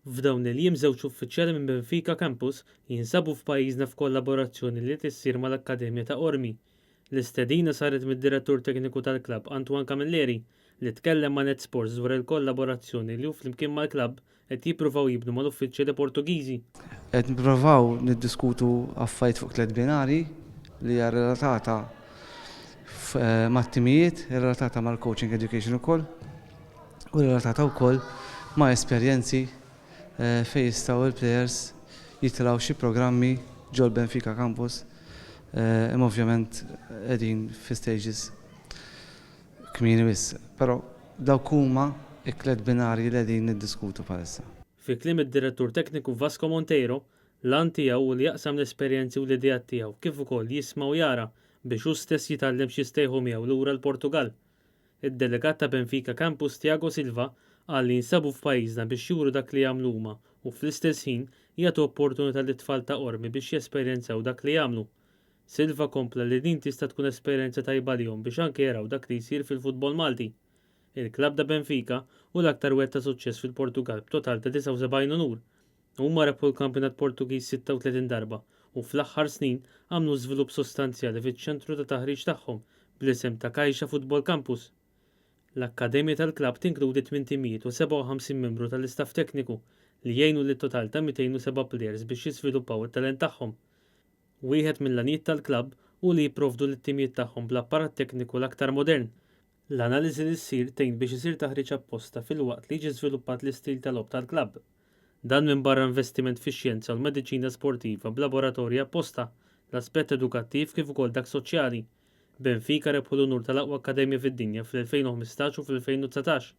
F'dawn il-jiem żewġ uffiċjali minn Benfica Campus jinsabu f'pajjiżna f'kollaborazzjoni li tissir mal-Akkademja ta' Ormi. L-istedina saret mid-direttur tekniku tal-klabb Antoine Camilleri li tkellem ma' Net Sports dwar il-kollaborazzjoni li hu flimkien mal-klabb qed jippruvaw jibnu mal-uffiċjali Portugiżi. Qed nippruvaw niddiskutu affarijiet fuq tliet binari li hija relatata mat-timijiet, relatata mal-coaching education ukoll u relatata wkoll ma' esperjenzi fejn jistgħu il-plejers jitilgħu xi programmi ġol Benfica Campus imma ovvjament qegħdin fi stages kmieni wis, però dawk huma t-tliet binarji li qegħdin niddiskutu bħalissa. Fi kliem id-direttur tekniku Vasco Monteiro, l-an tiegħu li jaqsam l-esperjenzi u l-idejat tiegħu kif ukoll jisma' u jara biex hu stess jitgħallem xi stejħu miegħu lura l-Portugal. Id-delegat ta' Benfica Campus Thiago Silva qal li jinsabu f'pajjiżna biex juru dak li jagħmlu huma u fl-istess ħin jagħtu opportunità lit-tfal ta' Ormi biex jesperjenzaw dak li jagħmlu. Silva kompla li din tista' tkun esperjenza tajba lihom biex anke jaraw dak li jsir fil-futbol Malti. Il-klabb ta' Benfica hu l-aktar wet ta' suċċess fil-Portugal b'total ta' 79 unur. Huma rebħu l-kampjonat Portugiż 36 darba u fl-aħħar snin għamlu żvilupp sostanzjali fiċ-ċentru ta' taħriġ tagħhom bl-isem ta' Caixa Football Campus. L-Akkademja tal-klabb tinkludi 8 timijiet u 57 membru tal-istaff tekniku li jgħinu lit total ta' 207 plejers biex jiżviluppaw it-talent tagħhom. Wieħed mill-għanijiet tal-klabb hu li jipprovdu lit-timijiet tagħhom bl-apparat tekniku l-aktar modern. L-analiżi li ssir tgħin biex isir taħriġ apposta fil-waqt li jiġi żviluppat l-istil tal-logħob tal-klabb. Dan minbarra investiment fix-xjenza u l-mediċina sportiva b'laboratorji apposta, l-aspett edukattiv kif ukoll dak soċjali. Benfica rebħu l-unur tal-aqwa akkademja fid-dinja fl-2015 u fl-2019.